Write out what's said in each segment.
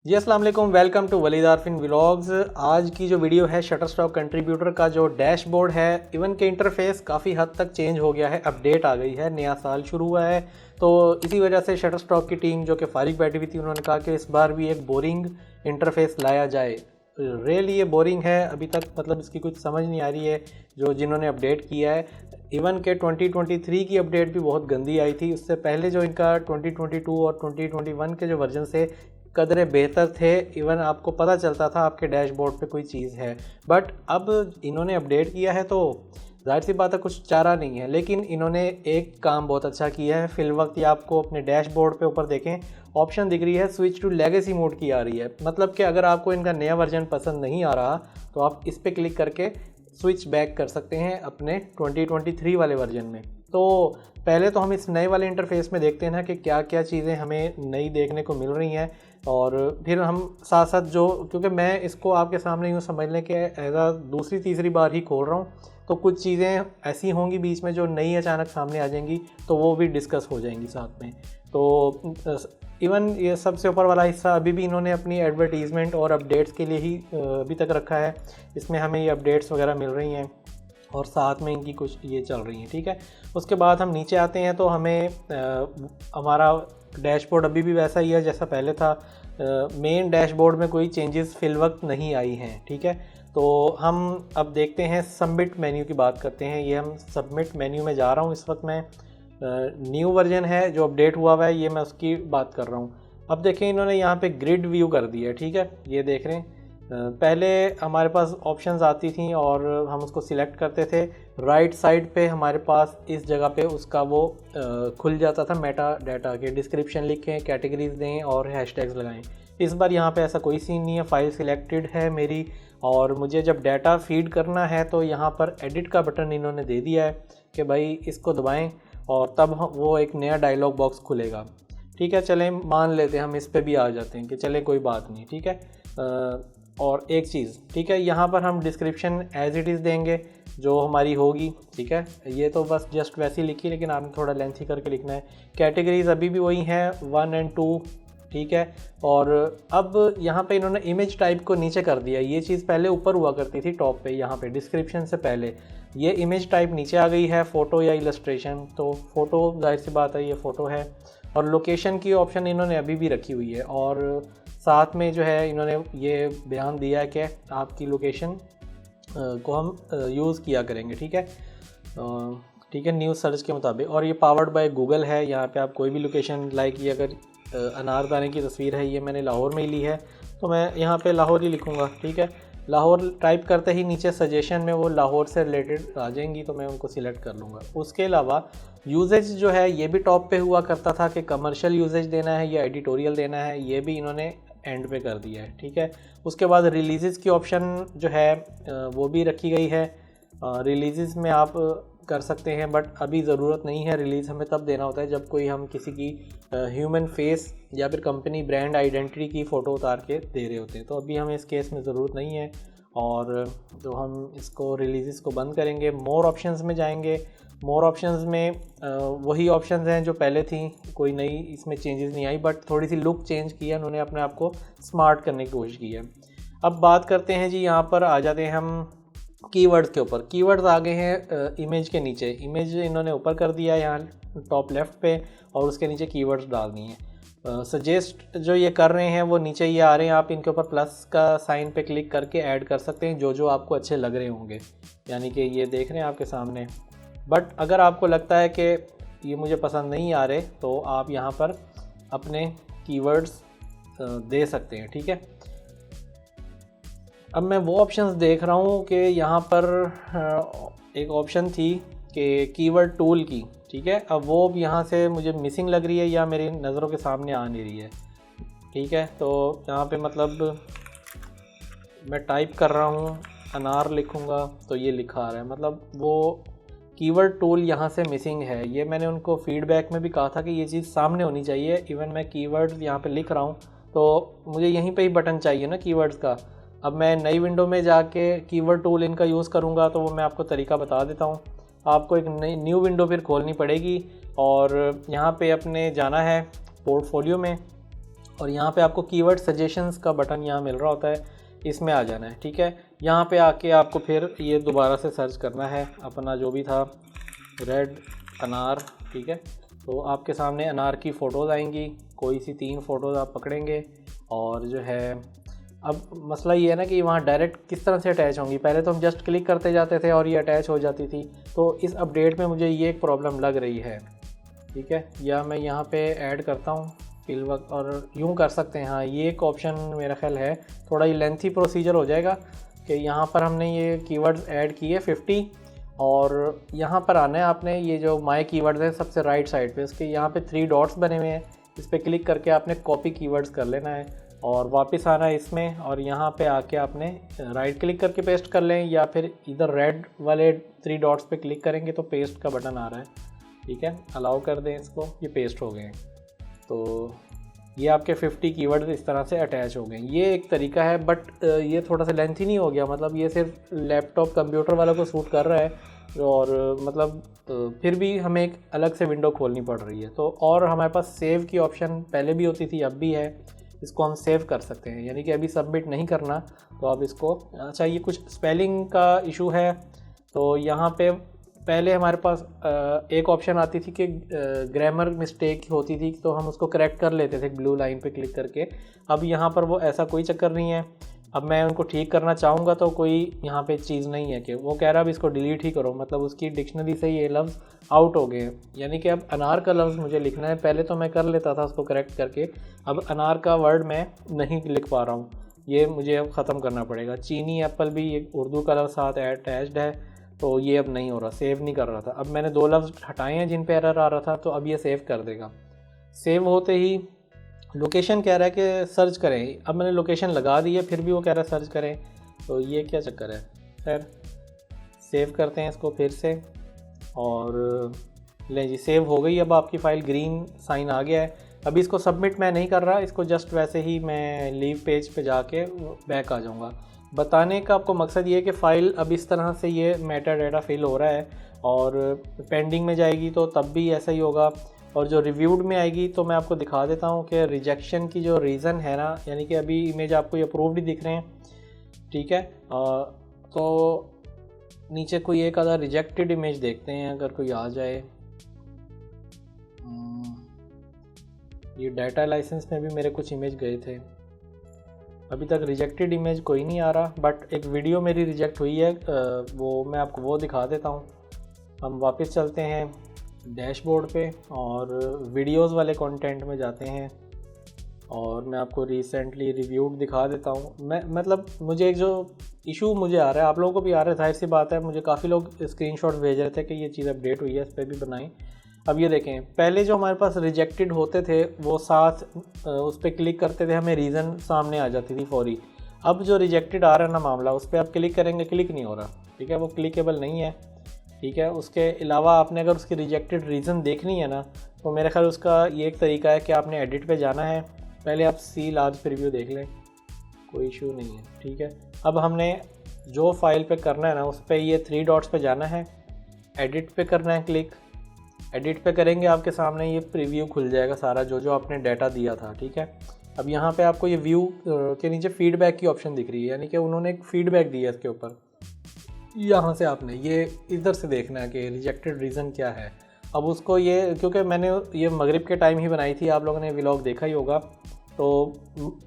जी अस्सलाम वालेकुम, welcome to Waleed Arfin vlogs. आज की जो वीडियो है शटरस्टॉक कंट्रीब्यूटर का जो डैशबोर्ड है, इवन के इंटरफेस काफ़ी हद तक चेंज हो गया है, अपडेट आ गई है, नया साल शुरू हुआ है। तो इसी वजह से शटरस्टॉक की टीम जो कि फारिग बैठी हुई थी, उन्होंने कहा कि इस बार भी एक बोरिंग इंटरफेस लाया जाए। रियली ये बोरिंग है, अभी तक मतलब इसकी कुछ समझ नहीं आ रही है जिन्होंने अपडेट किया है। इवन के 2023 की अपडेट भी बहुत गंदी आई थी। उससे पहले जो इनका 2022 और 2021 के जो वर्जन से कदरे बेहतर थे, इवन आपको पता चलता था आपके डैशबोर्ड पे कोई चीज़ है। बट अब इन्होंने अपडेट किया है तो जाहिर सी बात है कुछ चारा नहीं है। लेकिन इन्होंने एक काम बहुत अच्छा किया है। फिल वक्त ये आपको अपने डैशबोर्ड पे ऊपर देखें ऑप्शन दिख रही है, स्विच टू लेगेसी मोड की आ रही है। मतलब कि अगर आपको इनका नया वर्जन पसंद नहीं आ रहा तो आप इस पर क्लिक करके स्विच बैक कर सकते हैं अपने 2023 वाले वर्जन में। तो पहले तो हम इस नए वाले इंटरफेस में देखते हैं ना कि क्या क्या चीज़ें हमें नई देखने को मिल रही हैं, और फिर हम साथ साथ क्योंकि मैं इसको आपके सामने यूँ समझ लें कि एज आ दूसरी तीसरी बार ही खोल रहा हूँ, तो कुछ चीज़ें ऐसी होंगी बीच में जो नई अचानक सामने आ जाएंगी, तो वो भी डिस्कस हो जाएंगी साथ में। तो इवन ये सबसे ऊपर वाला हिस्सा अभी भी इन्होंने अपनी एडवर्टीज़मेंट और अपडेट्स के लिए ही अभी तक रखा है। इसमें हमें ये अपडेट्स वगैरह मिल रही हैं और साथ में इनकी कुछ ये चल रही हैं, ठीक है। उसके बाद हम नीचे आते हैं तो हमें हमारा डैशबोर्ड अभी भी वैसा ही है जैसा पहले था। मेन डैशबोर्ड में कोई चेंजेस फिल वक्त नहीं आई हैं, ठीक है। तो हम अब देखते हैं सबमिट मेन्यू की बात करते हैं। ये हम सबमिट मेन्यू में जा रहा हूँ इस वक्त मैं। न्यू वर्जन है जो अपडेट हुआ है, ये मैं उसकी बात कर रहा हूँ। अब देखें इन्होंने यहाँ पे ग्रिड व्यू कर दिया है, ठीक है। ये देख रहे हैं, पहले हमारे पास ऑप्शंस आती थी और हम उसको सिलेक्ट करते थे। राइट साइड पे हमारे पास इस जगह पे उसका वो खुल जाता था, मेटा डाटा के डिस्क्रिप्शन लिखें, कैटेगरीज दें और हैशटैग्स लगाएं। इस बार यहाँ पे ऐसा कोई सीन नहीं है। फाइल सिलेक्टेड है मेरी, और मुझे जब डाटा फीड करना है तो यहाँ पर एडिट का बटन इन्होंने दे दिया है कि भाई इसको दबाएं और तब वो एक नया डायलॉग बॉक्स खुलेगा, ठीक है। चलें मान लेते हैं हम इस पे भी आ जाते हैं कि चलें कोई बात नहीं, ठीक है। और एक चीज़, ठीक है, यहाँ पर हम डिस्क्रिप्शन एज इट इज़ देंगे जो हमारी होगी, ठीक है। ये तो बस जस्ट वैसी लिखी, लेकिन आपने थोड़ा लेंथी करके लिखना है। कैटेगरीज अभी भी वही हैं 1 और 2, ठीक है। और अब यहाँ पे इन्होंने इमेज टाइप को नीचे कर दिया। ये चीज़ पहले ऊपर हुआ करती थी टॉप पे, यहाँ पे डिस्क्रिप्शन से पहले। ये इमेज टाइप नीचे आ गई है, फ़ोटो या इलस्ट्रेशन। तो फ़ोटो जाहिर सी बात है ये फ़ोटो है। और लोकेशन की ऑप्शन इन्होंने अभी भी रखी हुई है, और साथ में जो है इन्होंने ये बयान दिया है कि आपकी लोकेशन को हम यूज़ किया करेंगे, ठीक है। ठीक है, न्यूज़ सर्च के मुताबिक। और ये पावर्ड बाय गूगल है। यहाँ पे आप कोई भी लोकेशन, लाइक ये अगर अनारदाने की तस्वीर है, ये मैंने लाहौर में ही ली है तो मैं यहाँ पे लाहौर ही लिखूँगा, ठीक है। लाहौर टाइप करते ही नीचे सजेशन में वो लाहौर से रिलेटेड आ जाएंगी, तो मैं उनको सिलेक्ट कर लूँगा। उसके अलावा यूजेज जो है ये भी टॉप पे हुआ करता था कि कमर्शियल यूजेज देना है या एडिटोरियल देना है, ये भी इन्होंने एंड पे कर दिया है, ठीक है। उसके बाद रिलीज़ की ऑप्शन जो है वो भी रखी गई है। रिलीज़ में आप कर सकते हैं, बट अभी ज़रूरत नहीं है। रिलीज़ हमें तब देना होता है जब कोई हम किसी की ह्यूमन फेस या फिर कंपनी ब्रांड आइडेंटिटी की फ़ोटो उतार के दे रहे होते हैं। तो अभी हमें इस केस में ज़रूरत नहीं है, और तो हम इसको रिलीज़ को बंद करेंगे। मोर ऑप्शंस में जाएंगे। मोर ऑप्शंस में वही ऑप्शंस हैं जो पहले थी, कोई नई इसमें चेंजेस नहीं आई, बट थोड़ी सी लुक चेंज की है उन्होंने, अपने आप को स्मार्ट करने की कोशिश की है। अब बात करते हैं जी, यहाँ पर आ जाते हैं हम कीवर्ड्स के ऊपर। कीवर्ड्स आ गए हैं इमेज के नीचे। इमेज इन्होंने ऊपर कर दिया है यहाँ टॉप लेफ़्ट पे, और उसके नीचे कीवर्ड्स डाल दिए हैं। सजेस्ट जो ये कर रहे हैं वो नीचे ये आ रहे हैं, आप इनके ऊपर प्लस का साइन पे क्लिक करके ऐड कर सकते हैं जो आपको अच्छे लग रहे होंगे। यानी कि ये देख रहे हैं आपके सामने। बट अगर आपको लगता है कि ये मुझे पसंद नहीं आ रहे, तो आप यहाँ पर अपने कीवर्ड्स दे सकते हैं, ठीक है। अब मैं वो ऑप्शंस देख रहा हूँ कि यहाँ पर एक ऑप्शन थी कि कीवर्ड टूल की, ठीक है। अब वो भी यहाँ से मुझे मिसिंग लग रही है या मेरी नज़रों के सामने आ नहीं रही है, ठीक है। तो यहाँ पे मतलब मैं टाइप कर रहा हूँ, अनार लिखूँगा तो ये लिखा आ रहा है, मतलब वो कीवर्ड टूल यहाँ से मिसिंग है। ये मैंने उनको फीडबैक में भी कहा था कि ये चीज़ सामने होनी चाहिए। इवन मैं कीवर्ड्स यहाँ पे लिख रहा हूँ तो मुझे यहीं पे ही बटन चाहिए ना कीवर्ड्स का। अब मैं नई विंडो में जाके कीवर्ड टूल इनका यूज़ करूँगा तो वो मैं आपको तरीका बता देता हूँ। आपको एक नई न्यू विंडो फिर खोलनी पड़ेगी, और यहाँ पे अपने जाना है पोर्टफोलियो में, और यहाँ पे आपको कीवर्ड सजेशंस का बटन यहाँ मिल रहा होता है, इसमें आ जाना है। ठीक है, यहाँ पे आके आपको फिर ये दोबारा से सर्च करना है अपना जो भी था, रेड अनार। ठीक है, तो आपके सामने अनार की फ़ोटोज़ आएंगी, कोई सी 3 फ़ोटोज़ आप पकड़ेंगे और जो है अब मसला ये है ना कि वहाँ डायरेक्ट किस तरह से अटैच होंगी। पहले तो हम जस्ट क्लिक करते जाते थे और ये अटैच हो जाती थी, तो इस अपडेट में मुझे ये एक प्रॉब्लम लग रही है। ठीक है, या मैं यहाँ पे ऐड करता हूँ फिल वक्त, और यूँ कर सकते हैं। हाँ, ये एक ऑप्शन मेरा ख्याल है, थोड़ा ये लेंथी प्रोसीजर हो जाएगा कि यहाँ पर हमने ये कीवर्ड्स ऐड किए 50, और यहाँ पर आना है आपने, ये जो माय कीवर्ड्स है सबसे राइट साइड पे, उसके यहाँ पे 3 डॉट्स बने हुए हैं, इस पर क्लिक करके आपने कॉपी कीवर्ड्स कर लेना है और वापस आना है इसमें, और यहाँ पे आके आपने राइट क्लिक करके पेस्ट कर लें, या फिर इधर रेड वाले 3 डॉट्स पे क्लिक करेंगे तो पेस्ट का बटन आ रहा है। ठीक है, अलाउ कर दें इसको, ये पेस्ट हो गए हैं। तो ये आपके 50 कीवर्ड्स इस तरह से अटैच हो गए। ये एक तरीका है, बट ये थोड़ा सा लेंथी नहीं हो गया, मतलब ये सिर्फ लैपटॉप कंप्यूटर वालों को सूट कर रहा है, और मतलब फिर भी हमें एक अलग से विंडो खोलनी पड़ रही है। तो और हमारे पास सेव की ऑप्शन पहले भी होती थी, अब भी है, इसको हम सेव कर सकते हैं, यानी कि अभी सबमिट नहीं करना। तो आप इसको, अच्छा ये कुछ स्पेलिंग का इशू है, तो यहाँ पे पहले हमारे पास एक ऑप्शन आती थी कि ग्रामर मिस्टेक होती थी, तो हम उसको करेक्ट कर लेते थे ब्लू लाइन पे क्लिक करके। अब यहाँ पर वो ऐसा कोई चक्कर नहीं है। अब मैं उनको ठीक करना चाहूँगा तो कोई यहाँ पे चीज़ नहीं है कि वो कह रहा है अब इसको डिलीट ही करो, मतलब उसकी डिक्शनरी से ये लफ्ज़ आउट हो गए हैं, यानी कि अब अनार का लफ्ज़ मुझे लिखना है। पहले तो मैं कर लेता था उसको करेक्ट करके, अब अनार का वर्ड मैं नहीं लिख पा रहा हूँ, ये मुझे अब ख़त्म करना पड़ेगा। चीनी एप्पल भी एक उर्दू का लफ्ज़ साथ अटैच्ड है, तो ये अब नहीं हो रहा, सेव नहीं कर रहा था। अब मैंने 2 लफ्ज़ हटाए हैं जिन पे एरर आ रहा था, तो अब ये सेव कर देगा। सेव होते ही लोकेशन कह रहा है कि सर्च करें, अब मैंने लोकेशन लगा दी है, फिर भी वो कह रहा है सर्च करें, तो ये क्या चक्कर है। खैर सेव करते हैं इसको फिर से, और लें जी सेव हो गई। अब आपकी फ़ाइल ग्रीन साइन आ गया है। अभी इसको सबमिट मैं नहीं कर रहा, इसको जस्ट वैसे ही मैं लीव पेज पे जाके बैक आ जाऊँगा। बताने का आपको मकसद ये है कि फ़ाइल अब इस तरह से ये मेटा डाटा फिल हो रहा है, और पेंडिंग में जाएगी तो तब भी ऐसा ही होगा, और जो रिव्यूड में आएगी तो मैं आपको दिखा देता हूँ कि रिजेक्शन की जो रीज़न है ना, यानी कि अभी इमेज आपको ये अप्रूव्ड ही दिख रहे हैं। ठीक है, तो नीचे कोई एक आधा रिजेक्टेड इमेज देखते हैं अगर कोई आ जाए। ये डाटा लाइसेंस में भी मेरे कुछ इमेज गए थे, अभी तक रिजेक्टेड इमेज कोई नहीं आ रहा, बट एक वीडियो मेरी रिजेक्ट हुई है, वो मैं आपको वो दिखा देता हूँ। हम वापस चलते हैं डैशबोर्ड पे और वीडियोस वाले कंटेंट में जाते हैं, और मैं आपको रिसेंटली रिव्यूड दिखा देता हूँ। मैं मतलब मुझे एक जो इशू मुझे आ रहा है, आप लोगों को भी आ रहा है, जाहिर सी बात है, मुझे काफ़ी लोग स्क्रीनशॉट भेज रहे थे कि ये चीज़ अपडेट हुई है, इस पर भी बनाएं। अब ये देखें, पहले जो हमारे पास रिजेक्टेड होते थे वो साथ उस पर क्लिक करते थे, हमें रीज़न सामने आ जाती थी फौरी। अब जो रिजेक्टेड आ रहा है ना मामला, उस पर आप क्लिक करेंगे, क्लिक नहीं हो रहा। ठीक है, वो क्लिकेबल नहीं है। ठीक है, उसके अलावा आपने अगर उसकी रिजेक्टेड रीज़न देखनी है ना, तो मेरे ख्याल उसका ये एक तरीका है कि आपने एडिट पे जाना है। पहले आप सी लार्ज प्रीव्यू देख लें, कोई इशू नहीं है। ठीक है, अब हमने जो फाइल पे करना है ना, उस पर ये 3 डॉट्स पे जाना है, एडिट पे करना है क्लिक। एडिट पे करेंगे आपके सामने ये प्रीव्यू खुल जाएगा सारा जो जो आपने डाटा दिया था। ठीक है, अब यहाँ पे आपको ये व्यू के नीचे फीडबैक की ऑप्शन दिख रही है, यानी कि उन्होंने एक फीडबैक दिया है इसके ऊपर। यहाँ से आपने ये इधर से देखना है कि रिजेक्टेड रीज़न क्या है। अब उसको ये, क्योंकि मैंने ये मगरिब के टाइम ही बनाई थी, आप लोगों ने व्लॉग देखा ही होगा, तो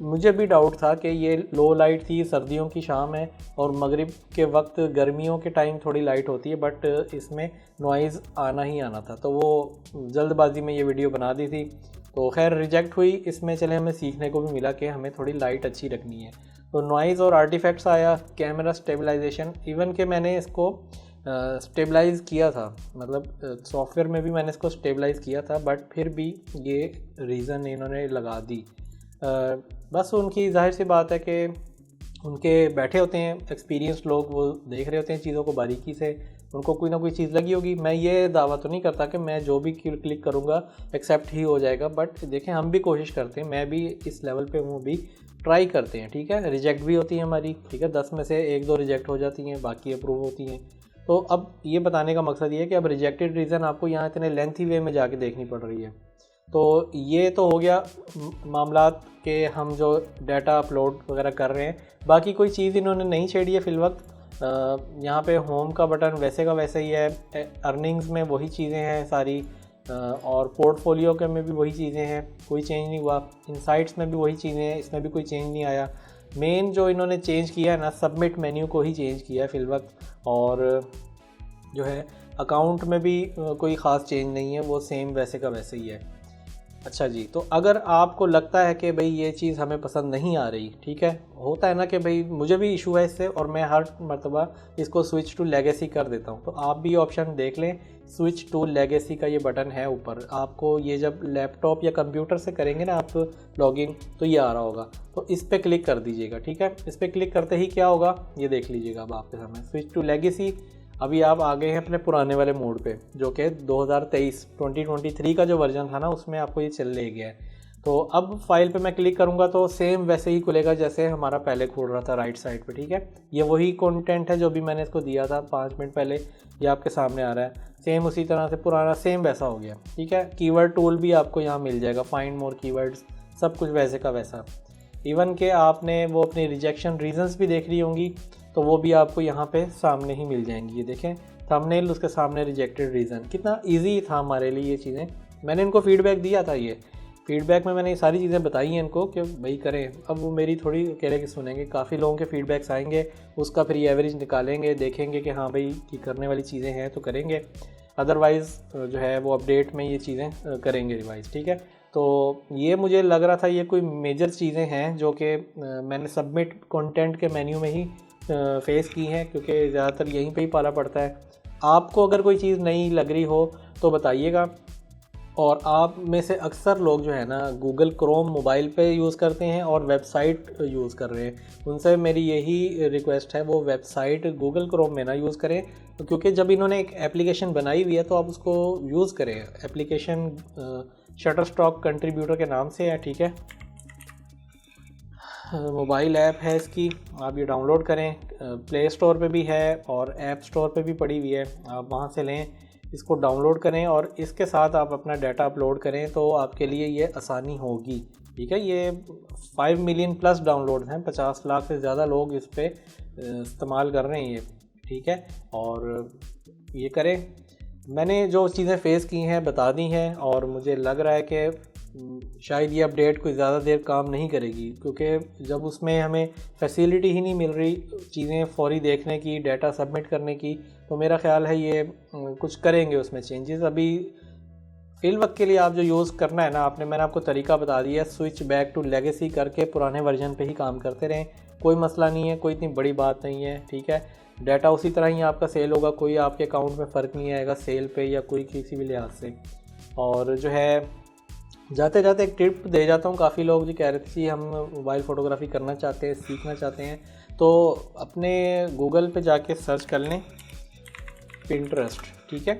मुझे भी डाउट था कि ये लो लाइट थी, सर्दियों की शाम है और मगरिब के वक्त गर्मियों के टाइम थोड़ी लाइट होती है, बट इसमें नॉइज़ आना ही आना था, तो वो जल्दबाजी में ये वीडियो बना दी थी। तो खैर रिजेक्ट हुई, इसमें चले हमें सीखने को भी मिला कि हमें थोड़ी लाइट अच्छी रखनी है। तो नॉइज़ और आर्टिफैक्ट्स आया, कैमरा स्टेबलाइजेशन, इवन कि मैंने इसको स्टेबलाइज़ किया था, मतलब सॉफ्टवेयर में भी मैंने इसको स्टेबलाइज़ किया था, बट फिर भी ये रीज़न इन्होंने लगा दी। बस उनकी जाहिर सी बात है कि उनके बैठे होते हैं एक्सपीरियंस लोग, वो देख रहे होते हैं चीज़ों को बारीकी से, उनको कोई ना कोई चीज़ लगी होगी। मैं ये दावा तो नहीं करता कि मैं जो भी क्लिक करूँगा एक्सेप्ट ही हो जाएगा, बट देखें हम भी कोशिश करते हैं, मैं भी इस लेवल पे हूँ, भी ट्राई करते हैं। ठीक है, रिजेक्ट भी होती है हमारी, ठीक है, 10 में से 1-2 रिजेक्ट हो जाती हैं, बाकी अप्रूव होती हैं। तो अब ये बताने का मकसद ये है कि अब रिजेक्टेड रीज़न आपको यहाँ इतने लेंथी वे में जाके देखनी पड़ रही है। तो ये तो हो गया मामलात के हम जो डाटा अपलोड वगैरह कर रहे हैं। बाकी कोई चीज़ इन्होंने नहीं छेड़ी है फ़िलवक्त। यहाँ पे होम का बटन वैसे का वैसे ही है, अर्निंग्स में वही चीज़ें हैं सारी, और पोर्टफोलियो के में भी वही चीज़ें हैं, कोई चेंज नहीं हुआ। इनसाइट्स में भी वही चीज़ें हैं, इसमें भी कोई चेंज नहीं आया। मेन जो इन्होंने चेंज किया है ना, सबमिट मेन्यू को ही चेंज किया है फ़िलवक्त, और जो है अकाउंट में भी कोई ख़ास चेंज नहीं है, वो सेम वैसे का वैसे ही है। अच्छा जी, तो अगर आपको लगता है कि भाई ये चीज़ हमें पसंद नहीं आ रही, ठीक है, होता है ना कि भाई मुझे भी इशू है इससे और मैं हर मर्तबा इसको स्विच टू लेगेसी कर देता हूँ, तो आप भी ऑप्शन देख लें, स्विच टू लेगेसी का ये बटन है ऊपर। आपको ये जब लैपटॉप या कंप्यूटर से करेंगे ना आप लॉगिन, तो ये आ रहा होगा, तो इस पर क्लिक कर दीजिएगा, ठीक है। इस पर क्लिक करते ही क्या होगा ये देख लीजिएगा अब आपके सामने, स्विच टू लेगेसी। अभी आप आ गए हैं अपने पुराने वाले मोड पे, जो कि 2023 का जो वर्जन था ना, उसमें आपको ये चल ले गया है। तो अब फाइल पे मैं क्लिक करूँगा तो सेम वैसे ही खुलेगा जैसे हमारा पहले खुल रहा था राइट साइड पे, ठीक है। ये वही कंटेंट है जो भी मैंने इसको दिया था 5 मिनट पहले, ये आपके सामने आ रहा है, सेम उसी तरह से पुराना सेम वैसा हो गया, ठीक है। कीवर्ड टूल भी आपको यहाँ मिल जाएगा, फाइंड मोर कीवर्ड्स, सब कुछ वैसे का वैसा। इवन के आपने वो अपनी रिजेक्शन रीजंस भी देख रही होंगी, तो वो भी आपको यहाँ पे सामने ही मिल जाएंगी। ये देखें थंबनेल, उसके सामने रिजेक्टेड रीज़न, कितना इजी था हमारे लिए ये चीज़ें। मैंने इनको फीडबैक दिया था, ये फीडबैक में मैंने ये सारी चीज़ें बताई हैं इनको कि भाई करें। अब वो मेरी थोड़ी कह रहे कि सुनेंगे, काफ़ी लोगों के फीडबैक्स आएंगे, उसका फिर एवरेज निकालेंगे, देखेंगे कि हाँ भाई कि करने वाली चीज़ें हैं तो करेंगे, अदरवाइज़ जो है वो अपडेट में ये चीज़ें करेंगे रिवाइज, ठीक है। तो ये मुझे लग रहा था ये कोई मेजर चीज़ें हैं जो कि मैंने सबमिट कंटेंट के मेन्यू में ही फेस की हैं, क्योंकि ज़्यादातर यहीं पे ही पाला पड़ता है। आपको अगर कोई चीज़ नहीं लग रही हो तो बताइएगा। और आप में से अक्सर लोग जो है ना गूगल क्रोम मोबाइल पे यूज़ करते हैं और वेबसाइट यूज़ कर रहे हैं, उनसे मेरी यही रिक्वेस्ट है, वो वेबसाइट गूगल क्रोम में ना यूज़ करें, तो क्योंकि जब इन्होंने एक एप्लीकेशन बनाई हुई है तो आप उसको यूज़ करें। एप्लीकेशन शटरस्टॉक कंट्रीब्यूटर के नाम से है, ठीक है, मोबाइल ऐप है इसकी, आप ये डाउनलोड करें, प्ले स्टोर पे भी है और ऐप स्टोर पे भी पड़ी हुई है, आप वहाँ से लें, इसको डाउनलोड करें और इसके साथ आप अपना डाटा अपलोड करें तो आपके लिए ये आसानी होगी, ठीक है। ये 5 मिलियन प्लस डाउनलोड हैं, 50 लाख से ज़्यादा लोग इस पर इस्तेमाल कर रहे हैं ये, ठीक है। और ये करें, मैंने जो चीज़ें फ़ेस की हैं बता दी हैं, और मुझे लग रहा है कि शायद ये अपडेट कोई ज़्यादा देर काम नहीं करेगी, क्योंकि जब उसमें हमें फैसिलिटी ही नहीं मिल रही चीज़ें फौरी देखने की, डाटा सबमिट करने की, तो मेरा ख़्याल है ये कुछ करेंगे उसमें चेंजेस। अभी फ़िल वक्त के लिए आप जो यूज़ करना है ना, मैंने आपको तरीका बता दिया, स्विच बैक टू लेगेसी करके पुराने वर्जन पे ही काम करते रहें, कोई मसला नहीं है, कोई इतनी बड़ी बात नहीं है, ठीक है। डाटा उसी तरह ही आपका सेल होगा, कोई आपके अकाउंट में फ़र्क नहीं आएगा सेल पे या कोई किसी भी लिहाज से। और जो है जाते जाते एक टिप दे जाता हूँ, काफ़ी लोग जो कह रहे थे कि हम मोबाइल फ़ोटोग्राफी करना चाहते हैं, सीखना चाहते हैं, तो अपने गूगल पे जाके सर्च कर लें पिंटरेस्ट, ठीक है।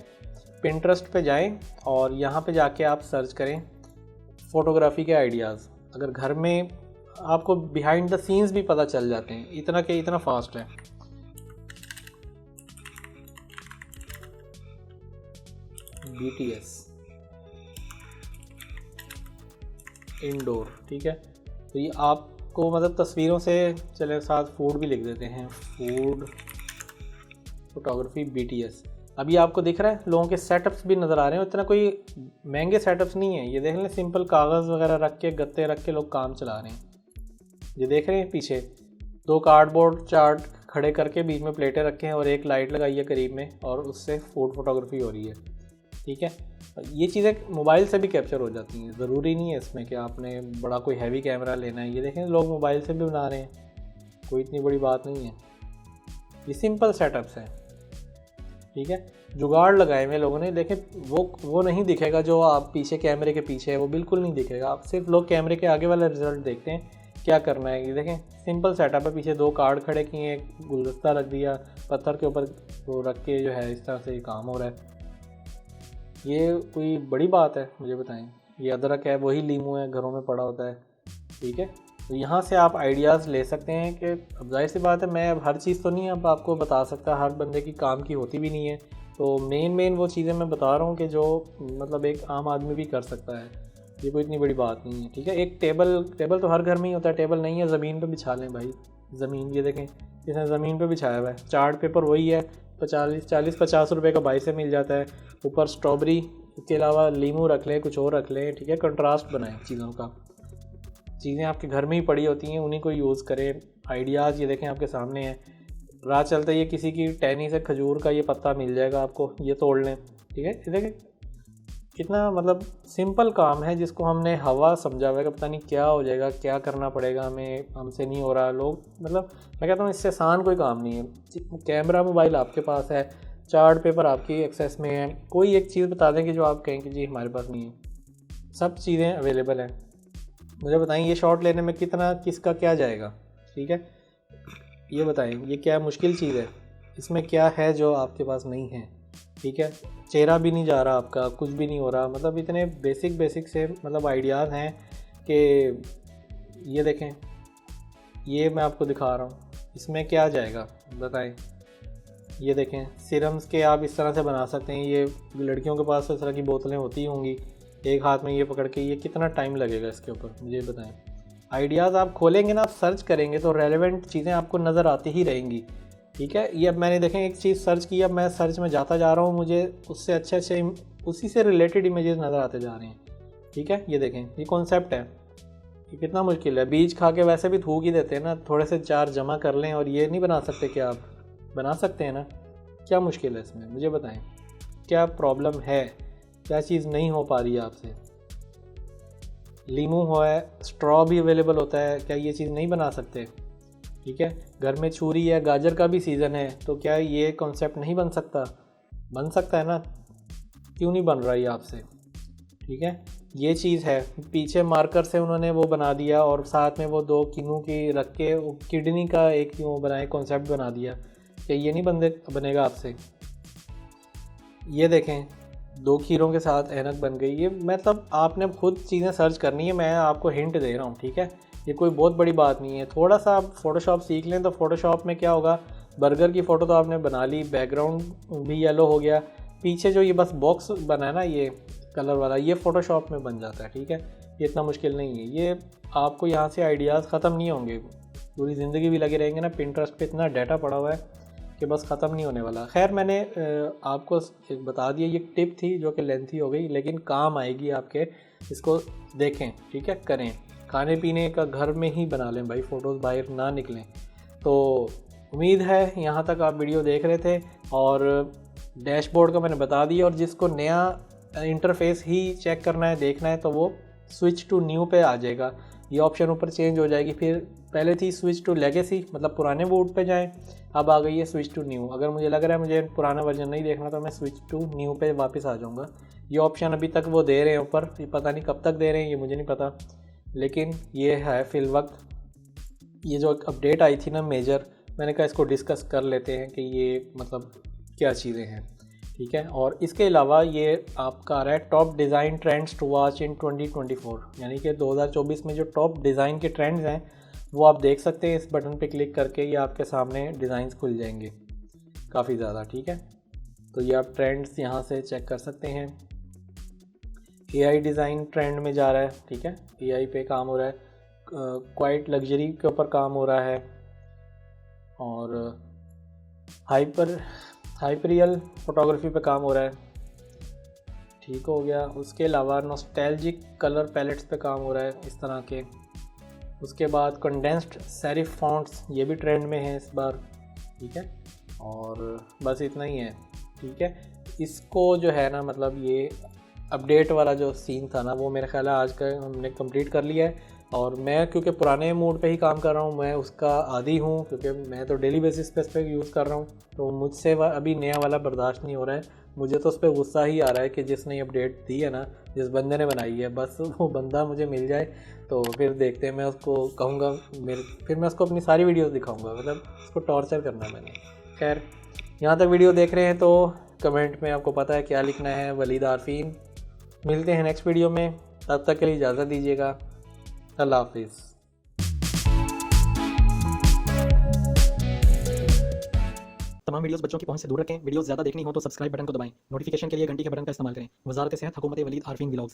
पिंटरेस्ट पे जाएं और यहाँ पे जाके आप सर्च करें फ़ोटोग्राफी के आइडियाज़। अगर घर में आपको बिहाइंड द सीन्स भी पता चल जाते हैं, इतना फास्ट है। BTS इंडोर, ठीक है। तो ये आपको मतलब तस्वीरों से, चले साथ फूड भी लिख देते हैं, फूड फोटोग्राफी BTS। अभी आपको दिख रहा है लोगों के सेटअप्स भी नज़र आ रहे हैं, इतना कोई महंगे सेटअप्स नहीं है, ये देख लें, सिंपल कागज़ वगैरह रख के, गत्ते रख के लोग काम चला रहे हैं। ये देख रहे हैं पीछे 2 कार्डबोर्ड चार्ट खड़े करके बीच में प्लेटें रखे हैं और एक लाइट लगाई है करीब में, और उससे फूड फोटोग्राफी हो रही है, ठीक है। ये चीज़ें मोबाइल से भी कैप्चर हो जाती हैं, ज़रूरी नहीं है इसमें कि आपने बड़ा कोई हैवी कैमरा लेना है। ये देखें लोग मोबाइल से भी बना रहे हैं, कोई इतनी बड़ी बात नहीं है, ये सिंपल सेटअप्स हैं, ठीक है। जुगाड़ लगाए हुए लोगों ने, देखें वो नहीं दिखेगा जो आप पीछे कैमरे के पीछे है, वो बिल्कुल नहीं दिखेगा, आप सिर्फ लोग कैमरे के आगे वाला रिजल्ट देखते हैं क्या करना है। ये देखें सिंपल सेटअप है, पीछे 2 कार्ड खड़े किए, एक गुलदस्ता रख दिया, पत्थर के ऊपर वो रख के जो है इस तरह से काम हो रहा है। ये कोई बड़ी बात है मुझे बताएं? ये अदरक है, वही लीमू है, घरों में पड़ा होता है, ठीक है। तो यहाँ से आप आइडियाज़ ले सकते हैं कि अब जाहिर सी बात है मैं अब हर चीज़ तो नहीं अब आपको बता सकता, हर बंदे की काम की होती भी नहीं है, तो मेन वो चीज़ें मैं बता रहा हूँ कि जो मतलब एक आम आदमी भी कर सकता है। ये कोई इतनी बड़ी बात नहीं है, ठीक है। एक टेबल तो हर घर में ही होता है, टेबल नहीं है ज़मीन पे बिछा लें भाई, ज़मीन ये देखें इसने ज़मीन पे बिछाया हुआ है। चार्ट पेपर वही है, 40-50 रुपये का बाई से मिल जाता है। ऊपर स्ट्रॉबेरी, इसके अलावा लीमू रख लें, कुछ और रख लें, ठीक है। कंट्रास्ट बनाएं चीज़ों का, चीज़ें आपके घर में ही पड़ी होती हैं, उन्हीं को यूज़ करें। आइडियाज़ ये देखें आपके सामने हैं। राह चलते ये किसी की टहनी से खजूर का ये पत्ता मिल जाएगा आपको, ये तोड़ लें, ठीक है। ये देखें कितना मतलब सिंपल काम है, जिसको हमने हवा समझा हुआ है कि पता नहीं क्या हो जाएगा, क्या करना पड़ेगा हमें, हमसे नहीं हो रहा। लोग मतलब मैं कहता हूँ इससे आसान कोई काम नहीं है। कैमरा मोबाइल आपके पास है, चार्ट पेपर आपकी एक्सेस में है, कोई एक चीज़ बता दें कि जो आप कहें कि जी हमारे पास नहीं है। सब चीज़ें अवेलेबल हैं। मुझे बताएं ये शॉट लेने में कितना किसका क्या जाएगा, ठीक है। ये बताएं ये क्या मुश्किल चीज़ है, इसमें क्या है जो आपके पास नहीं है, ठीक है। चेहरा भी नहीं जा रहा आपका, कुछ भी नहीं हो रहा। मतलब इतने बेसिक से मतलब आइडियाज़ हैं कि ये देखें, ये मैं आपको दिखा रहा हूँ, इसमें क्या जाएगा बताएं। ये देखें सीरम्स के आप इस तरह से बना सकते हैं। ये लड़कियों के पास इस तरह की बोतलें होती होंगी, एक हाथ में ये पकड़ के, ये कितना टाइम लगेगा इसके ऊपर मुझे बताएं। आइडियाज़ आप खोलेंगे ना, आप सर्च करेंगे तो रेलेवेंट चीज़ें आपको नज़र आती ही रहेंगी, ठीक है। ये अब मैंने देखें एक चीज़ सर्च की, अब मैं सर्च में जाता जा रहा हूँ, मुझे उससे अच्छे उसी से रिलेटेड इमेजेस नज़र आते जा रहे हैं, ठीक है। ये देखें ये कॉन्सेप्ट है, ये कितना मुश्किल है। बीज खा के वैसे भी थूक ही देते हैं ना, थोड़े से चार जमा कर लें और ये नहीं बना सकते क्या? आप बना सकते हैं ना, क्या मुश्किल है इसमें मुझे बताएं, क्या प्रॉब्लम है, क्या चीज़ नहीं हो पा रही है आपसे? लीमू हो है, स्ट्रॉ भी अवेलेबल होता है, क्या ये चीज़ नहीं बना सकते? ठीक है, घर में छुरी है, गाजर का भी सीज़न है, तो क्या ये कॉन्सेप्ट नहीं बन सकता? बन सकता है ना, क्यों नहीं बन रहा ये आपसे? ठीक है, ये चीज़ है, पीछे मार्कर से उन्होंने वो बना दिया और साथ में वो दो किन्नू की रख के किडनी का एक वो बनाए कॉन्सेप्ट बना दिया, क्या ये नहीं बनेगा आपसे? ये देखें दो खीरों के साथ ऐनक बन गई। ये मतलब आपने खुद चीज़ें सर्च करनी है, मैं आपको हिंट दे रहा हूँ, ठीक है। ये कोई बहुत बड़ी बात नहीं है, थोड़ा सा आप फ़ोटोशॉप सीख लें तो फ़ोटोशॉप में क्या होगा, बर्गर की फ़ोटो तो आपने बना ली, बैकग्राउंड भी येलो हो गया, पीछे जो ये बस बॉक्स बना है ना ये कलर वाला, ये फ़ोटोशॉप में बन जाता है, ठीक है। ये इतना मुश्किल नहीं है, ये आपको यहाँ से आइडियाज़ ख़त्म नहीं होंगे, पूरी ज़िंदगी भी लगे रहेंगे ना। पिंटरेस्ट पे इतना डाटा पड़ा हुआ है कि बस ख़त्म नहीं होने वाला। खैर मैंने आपको एक बता दिया, ये टिप थी जो कि लेंथी हो गई लेकिन काम आएगी आपके, इसको देखें, ठीक है, करें। खाने पीने का घर में ही बना लें भाई, फ़ोटोज़ बाहर ना निकलें। तो उम्मीद है यहाँ तक आप वीडियो देख रहे थे और डैशबोर्ड का मैंने बता दिया, और जिसको नया इंटरफेस ही चेक करना है, देखना है, तो वो स्विच टू न्यू पे आ जाएगा, ये ऑप्शन ऊपर चेंज हो जाएगी। फिर पहले थी स्विच टू लेगेसी, मतलब पुराने बोर्ड पे जाएं, अब आ गई है स्विच टू न्यू। अगर मुझे लग रहा है मुझे पुराना वर्जन नहीं देखना तो मैं स्विच टू न्यू पे वापस आ जाऊंगा। ये ऑप्शन अभी तक वो दे रहे हैं ऊपर, ये पता नहीं कब तक दे रहे हैं, ये मुझे नहीं पता, लेकिन ये है फिल वक्त। ये जो अपडेट आई थी ना मेजर, मैंने कहा इसको डिस्कस कर लेते हैं कि ये मतलब क्या चीज़ें हैं, ठीक है। और इसके अलावा ये आपका आ रहा है top design trends to watch in 2024, यानी कि 2024 में जो टॉप डिज़ाइन के ट्रेंड्स हैं वो आप देख सकते हैं। इस बटन पे क्लिक करके ये आपके सामने डिज़ाइंस खुल जाएंगे काफ़ी ज़्यादा, ठीक है। तो ये आप ट्रेंड्स यहाँ से चेक कर सकते हैं। AI डिज़ाइन ट्रेंड में जा रहा है, ठीक है, AI पे काम हो रहा है, क्वाइट लग्जरी के ऊपर काम हो रहा है, और हाइपरियल फोटोग्राफी पे काम हो रहा है, ठीक हो गया। उसके अलावा नॉस्टैल्जिक कलर पैलेट्स पे काम हो रहा है इस तरह के। उसके बाद कंडेंस्ड सेरिफ फॉन्ट्स, ये भी ट्रेंड में है इस बार, ठीक है। और बस इतना ही है, ठीक है। इसको जो है ना, मतलब ये अपडेट वाला जो सीन था ना, वो मेरा ख्याल है आज का हमने कंप्लीट कर लिया है। और मैं क्योंकि पुराने मोड पे ही काम कर रहा हूँ, मैं उसका आदी हूँ, क्योंकि मैं तो डेली बेसिस पे इस पर यूज़ कर रहा हूँ, तो मुझसे अभी नया वाला बर्दाश्त नहीं हो रहा है। मुझे तो उस पर गुस्सा ही आ रहा है कि जिसने अपडेट दी है ना, जिस बंदे ने बनाई है, बस वो बंदा मुझे मिल जाए तो फिर देखते हैं। मैं उसको कहूँगा फिर मैं उसको अपनी सारी वीडियोज़ दिखाऊँगा, मतलब उसको टॉर्चर करना मैंने। खैर यहाँ तक वीडियो देख रहे हैं तो कमेंट में आपको पता है क्या लिखना है, वलीद आरफीन। मिलते हैं नेक्स्ट वीडियो में, तब तक के लिए इजाज़त दीजिएगा, अल्लाह हाफिज़। तमाम वीडियोस बच्चों की पहुंच से दूर रखें। वीडियोस ज़्यादा देखनी हो तो सब्सक्राइब बटन को दबाएं। नोटिफिकेशन के लिए घंटी के बटन का इस्तेमाल करें। वज़ारत सेहत, हुकूमत वलीद आरफीन व्लॉग्स।